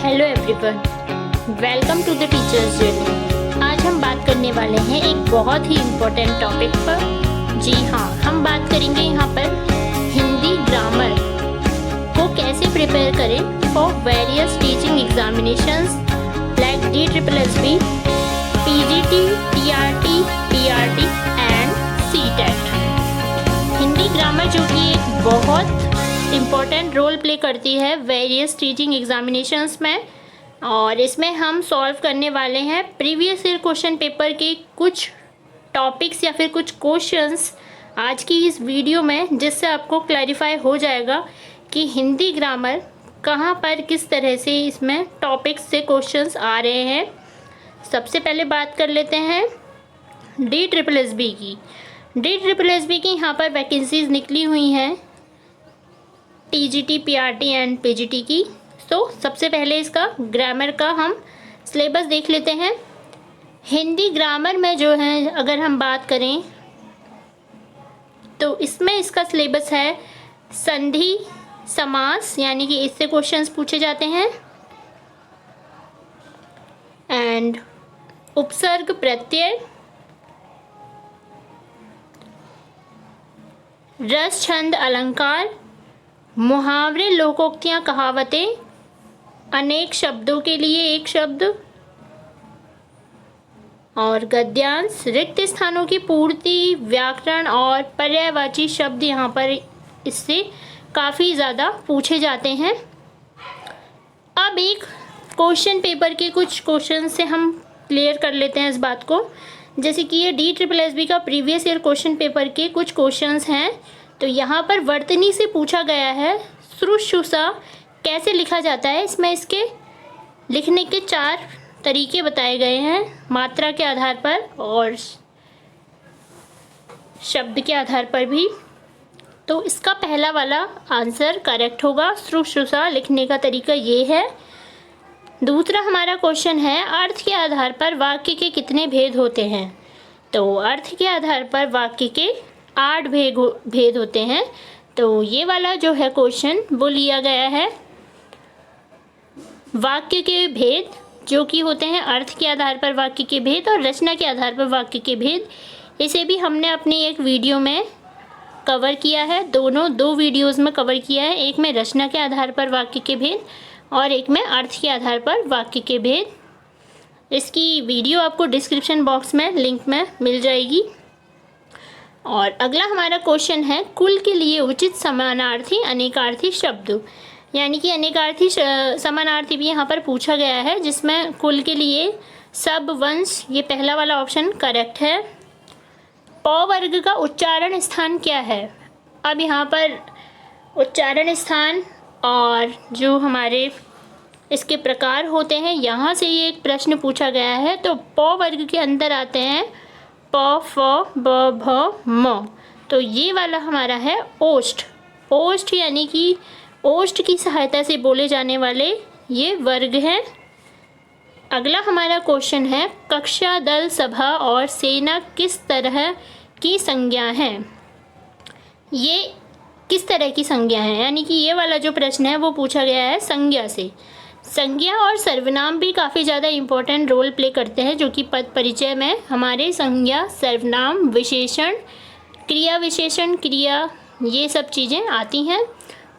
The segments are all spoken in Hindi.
Hello everyone, welcome to the teachers journey. आज हम बात करने वाले हैं एक बहुत ही इम्पोर्टेंट टॉपिक पर। जी हाँ, हम बात करेंगे यहाँ पर हिंदी ग्रामर को कैसे प्रिपेयर करें for various teaching examinations like DSSB, PGT, TRT, PRT and CTET। Hindi grammar जो कि एक बहुत इम्पॉर्टेंट रोल प्ले करती है वेरियस टीचिंग एग्जामिनेशंस में, और इसमें हम सॉल्व करने वाले हैं प्रीवियस ईयर क्वेश्चन पेपर के कुछ टॉपिक्स या फिर कुछ क्वेश्चंस आज की इस वीडियो में, जिससे आपको क्लैरिफाई हो जाएगा कि हिंदी ग्रामर कहाँ पर किस तरह से इसमें टॉपिक्स से क्वेश्चंस आ रहे हैं। सबसे पहले बात कर लेते हैं DSSB की। DSSB की यहाँ पर वैकेंसीज निकली हुई हैं TGT, PRT एंड PGT की। तो सबसे पहले इसका ग्रामर का हम सिलेबस देख लेते हैं। हिंदी ग्रामर में जो है अगर हम बात करें तो इसमें इसका सिलेबस है संधि समास, यानी कि इससे क्वेश्चंस पूछे जाते हैं, एंड उपसर्ग प्रत्यय, रस छंद अलंकार, मुहावरे लोकोक्तियाँ कहावतें, अनेक शब्दों के लिए एक शब्द, और गद्यांश, रिक्त स्थानों की पूर्ति, व्याकरण और पर्यायवाची शब्द यहाँ पर इससे काफ़ी ज़्यादा पूछे जाते हैं। अब एक क्वेश्चन पेपर के कुछ क्वेश्चन से हम क्लियर कर लेते हैं इस बात को। जैसे कि ये DSSB का प्रीवियस ईयर क्वेश्चन पेपर के कुछ क्वेश्चंस हैं। तो यहाँ पर वर्तनी से पूछा गया है शुश्रूषा कैसे लिखा जाता है। इसमें इसके लिखने के 4 तरीके बताए गए हैं, मात्रा के आधार पर और शब्द के आधार पर भी। तो इसका पहला वाला आंसर करेक्ट होगा, शुश्रूषा लिखने का तरीका ये है। दूसरा हमारा क्वेश्चन है अर्थ के आधार पर वाक्य के कितने भेद होते हैं। तो अर्थ के आधार पर वाक्य के 8 भेद होते हैं। तो ये वाला जो है क्वेश्चन वो लिया गया है वाक्य के भेद, जो कि होते हैं अर्थ के आधार पर वाक्य के भेद और रचना के आधार पर वाक्य के भेद। इसे भी हमने अपनी एक वीडियो में कवर किया है, दोनों 2 वीडियोस में कवर किया है। एक में रचना के आधार पर वाक्य के भेद और एक में अर्थ के आधार पर वाक्य के भेद। इसकी वीडियो आपको डिस्क्रिप्शन बॉक्स में लिंक में मिल जाएगी। और अगला हमारा क्वेश्चन है कुल के लिए उचित समानार्थी अनेकार्थी शब्द, यानी कि अनेकार्थी समानार्थी भी यहाँ पर पूछा गया है, जिसमें कुल के लिए सब, वंश, ये पहला वाला ऑप्शन करेक्ट है। प वर्ग का उच्चारण स्थान क्या है। अब यहाँ पर उच्चारण स्थान और जो हमारे इसके प्रकार होते हैं, यहाँ से ये एक प्रश्न पूछा गया है। तो प वर्ग के अंदर आते हैं प, फ, ब, भ, म। तो ये वाला हमारा है ओष्ठ। ओष्ठ यानी कि ओष्ठ की सहायता से बोले जाने वाले ये वर्ग हैं। अगला हमारा क्वेश्चन है कक्षा, दल, सभा और सेना किस तरह की संज्ञा हैं। ये किस तरह की संज्ञा है, यानी कि ये वाला जो प्रश्न है वो पूछा गया है संज्ञा से। संज्ञा और सर्वनाम भी काफ़ी ज़्यादा इम्पोर्टेंट रोल प्ले करते हैं, जो कि पद परिचय में हमारे संज्ञा, सर्वनाम, विशेषण, क्रिया विशेषण, क्रिया, ये सब चीज़ें आती हैं।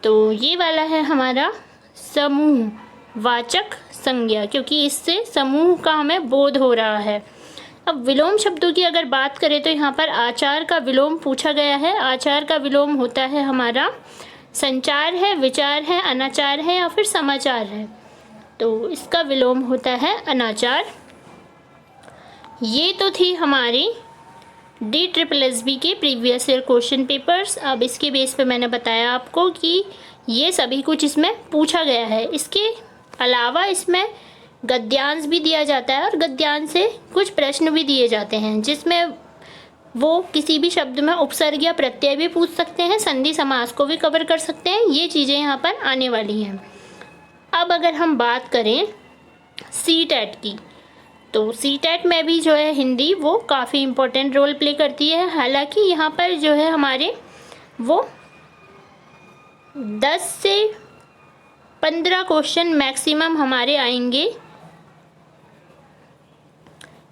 तो ये वाला है हमारा समूह वाचक संज्ञा, क्योंकि इससे समूह का हमें बोध हो रहा है। अब विलोम शब्दों की अगर बात करें तो यहाँ पर आचार का विलोम पूछा गया है। आचार का विलोम होता है हमारा संचार है, विचार है, अनाचार है या फिर समाचार है। तो इसका विलोम होता है अनाचार। ये तो थी हमारी DSSB के प्रीवियस ईयर क्वेश्चन पेपर्स। अब इसके बेस पे मैंने बताया आपको कि ये सभी कुछ इसमें पूछा गया है। इसके अलावा इसमें गद्यांश भी दिया जाता है और गद्यांश से कुछ प्रश्न भी दिए जाते हैं, जिसमें वो किसी भी शब्द में उपसर्ग या प्रत्यय भी पूछ सकते हैं, संधि समास को भी कवर कर सकते हैं। ये चीज़ें यहाँ पर आने वाली हैं। अब अगर हम बात करें CTET की, तो CTET में भी जो है हिंदी वो काफ़ी इम्पोर्टेंट रोल प्ले करती है। हालांकि यहाँ पर जो है हमारे वो 10 से 15 क्वेश्चन मैक्सिमम हमारे आएंगे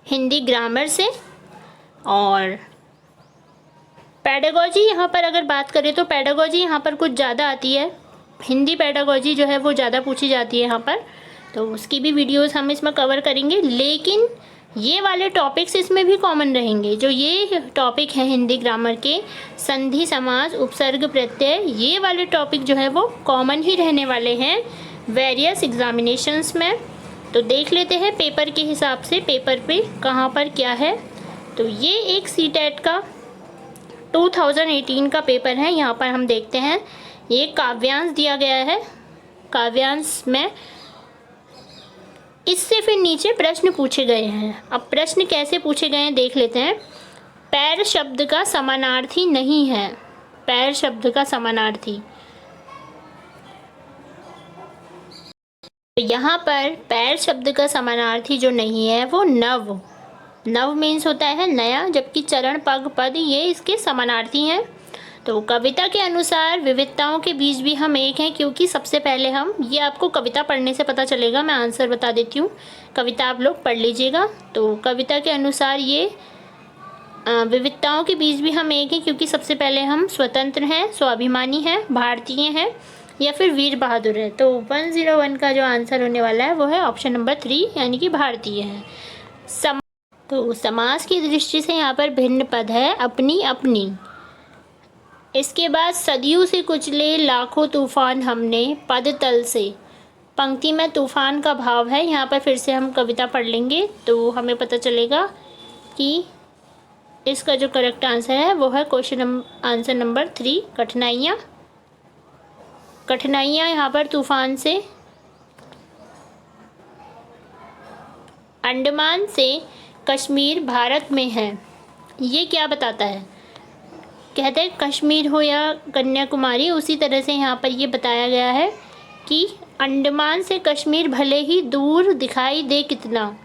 हिंदी ग्रामर से। और पेडागॉजी यहाँ पर अगर बात करें तो पेडागॉजी यहाँ पर कुछ ज़्यादा आती है, हिंदी पेडागॉजी जो है वो ज़्यादा पूछी जाती है यहाँ पर, तो उसकी भी वीडियोस हम इसमें कवर करेंगे। लेकिन ये वाले टॉपिक्स इसमें भी कॉमन रहेंगे। जो ये टॉपिक है हिंदी ग्रामर के, संधि, समास, उपसर्ग, प्रत्यय, ये वाले टॉपिक जो है वो कॉमन ही रहने वाले हैं वेरियस एग्जामिनेशंस में। तो देख लेते हैं पेपर के हिसाब से पेपर पे कहाँ पर क्या है। तो ये एक सीटेट का 2018 का पेपर है। यहाँ पर हम देखते हैं ये काव्यांश दिया गया है। काव्यांश में इससे फिर नीचे प्रश्न पूछे गए हैं। अब प्रश्न कैसे पूछे गए हैं देख लेते हैं। पैर शब्द का समानार्थी नहीं है। पैर शब्द का समानार्थी, तो यहाँ पर पैर शब्द का समानार्थी जो नहीं है वो नव। नव मीन्स होता है नया, जबकि चरण, पग, पद ये इसके समानार्थी हैं। तो कविता के अनुसार विविधताओं के बीच भी हम एक हैं, क्योंकि सबसे पहले हम, ये आपको कविता पढ़ने से पता चलेगा, मैं आंसर बता देती हूँ, कविता आप लोग पढ़ लीजिएगा। तो कविता के अनुसार ये विविधताओं के बीच भी हम एक हैं, क्योंकि सबसे पहले हम स्वतंत्र हैं, स्वाभिमानी हैं, भारतीय हैं या फिर वीर बहादुर है। तो 101 का जो आंसर होने वाला है वो है ऑप्शन नंबर 3, यानी कि भारतीय है। तो समास की दृष्टि से यहाँ पर भिन्न पद है, अपनी अपनी। इसके बाद सदियों से कुचले लाखों तूफान हमने पद तल से, पंक्ति में तूफान का भाव है। यहाँ पर फिर से हम कविता पढ़ लेंगे तो हमें पता चलेगा कि इसका जो करेक्ट आंसर है वो है क्वेश्चन आंसर नंबर 3, कठिनाइयाँ। कठिनाइयाँ यहाँ पर तूफान से, अंडमान से कश्मीर भारत में है। ये क्या बताता है? कहते हैं कश्मीर हो या कन्याकुमारी, उसी तरह से यहाँ पर ये बताया गया है कि अंडमान से कश्मीर भले ही दूर दिखाई दे कितना,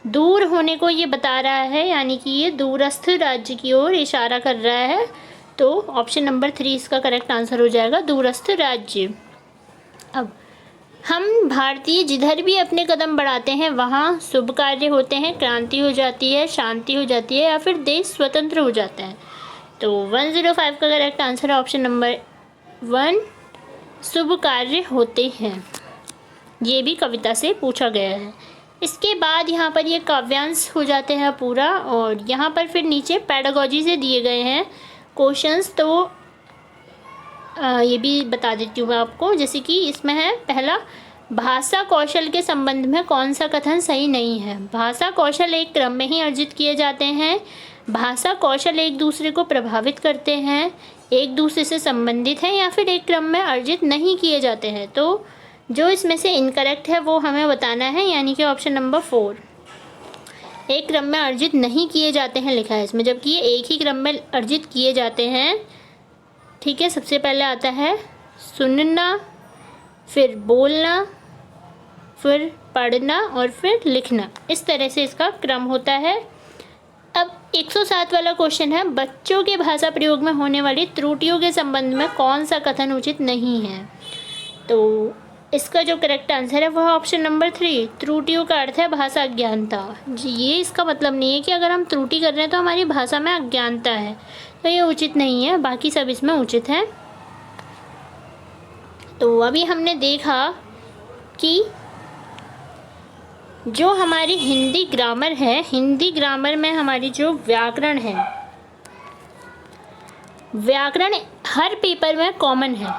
दूर होने को ये बता रहा है, यानी कि ये दूरस्थ राज्य की ओर इशारा कर रहा है। तो ऑप्शन नंबर 3 इसका करेक्ट आंसर हो जाएगा, दूरस्थ राज्य। अब हम भारतीय जिधर भी अपने कदम बढ़ाते हैं वहाँ शुभ कार्य होते हैं, क्रांति हो जाती है, शांति हो जाती है या फिर देश स्वतंत्र हो जाता है। तो 105 का करेक्ट आंसर है ऑप्शन नंबर 1, शुभ कार्य होते हैं। ये भी कविता से पूछा गया है। इसके बाद यहाँ पर ये काव्यांश हो जाते हैं पूरा, और यहाँ पर फिर नीचे पेडागॉजी से दिए गए हैं क्वेश्चंस। तो ये भी बता देती हूँ मैं आपको, जैसे कि इसमें है पहला, भाषा कौशल के संबंध में कौन सा कथन सही नहीं है। भाषा कौशल एक क्रम में ही अर्जित किए जाते हैं। भाषा कौशल एक दूसरे को प्रभावित करते हैं, एक दूसरे से संबंधित हैं या फिर एक क्रम में अर्जित नहीं किए जाते हैं। तो जो इसमें से इनकरेक्ट है वो हमें बताना है, यानी कि ऑप्शन नंबर 4, एक क्रम में अर्जित नहीं किए जाते हैं लिखा है इसमें, जबकि ये एक ही क्रम में अर्जित किए जाते हैं। ठीक है, सबसे पहले आता है सुनना, फिर बोलना, फिर पढ़ना और फिर लिखना। इस तरह से इसका क्रम होता है। अब 107 वाला क्वेश्चन है, बच्चों के भाषा प्रयोग में होने वाली त्रुटियों के संबंध में कौन सा कथन उचित नहीं है। तो इसका जो करेक्ट आंसर है वह ऑप्शन नंबर 3, त्रुटियों का अर्थ है भाषा अज्ञानता। जी, ये इसका मतलब नहीं है कि अगर हम त्रुटि कर रहे हैं तो हमारी भाषा में अज्ञानता है, तो ये उचित नहीं है, बाकी सब इसमें उचित है। तो अभी हमने देखा कि जो हमारी हिंदी ग्रामर है, हिंदी ग्रामर में हमारी जो व्याकरण है, व्याकरण हर पेपर में कॉमन है।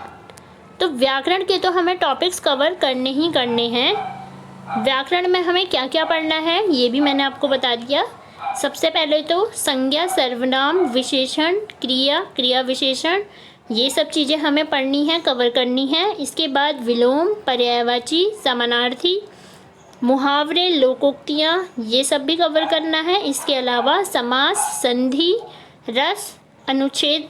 तो व्याकरण के तो हमें टॉपिक्स कवर करने ही करने हैं। व्याकरण में हमें क्या क्या पढ़ना है ये भी मैंने आपको बता दिया। सबसे पहले तो संज्ञा, सर्वनाम, विशेषण, क्रिया, क्रिया विशेषण, ये सब चीज़ें हमें पढ़नी है, कवर करनी है। इसके बाद विलोम, पर्यायवाची, समानार्थी, मुहावरे, लोकोक्तियाँ, ये सब भी कवर करना है। इसके अलावा समास, संधि, रस, अनुच्छेद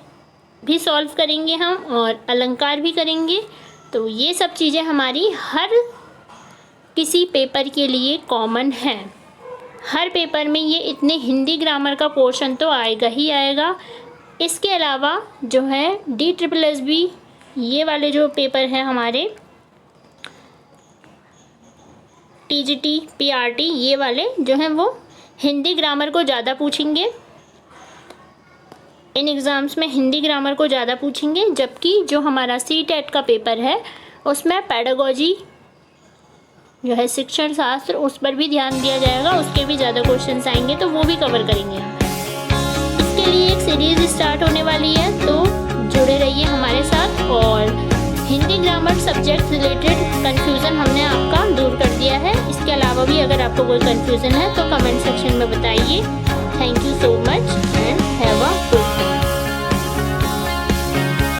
भी सॉल्व करेंगे हम, और अलंकार भी करेंगे। तो ये सब चीज़ें हमारी हर किसी पेपर के लिए कॉमन है। हर पेपर में ये इतने हिंदी ग्रामर का पोर्शन तो आएगा ही आएगा। इसके अलावा जो है DSSB ये वाले जो पेपर हैं हमारे, टीजीटी, पीआरटी ये वाले जो हैं वो हिंदी ग्रामर को ज़्यादा पूछेंगे। इन एग्ज़ाम्स में हिंदी ग्रामर को ज़्यादा पूछेंगे, जबकि जो हमारा सीटेट का पेपर है उसमें पेडागोजी जो है शिक्षण शास्त्र, उस पर भी ध्यान दिया जाएगा, उसके भी ज़्यादा क्वेश्चंस आएंगे तो वो भी कवर करेंगे हम। इसके लिए एक सीरीज़ स्टार्ट होने वाली है, तो जुड़े रहिए हमारे साथ। और Hindi grammar subject related confusion हमने आपका दूर कर दिया है। इसके अलावा भी अगर आपको कोई कन्फ्यूज़न है तो कमेंट सेक्शन में बताइए। Thank you so much and have a good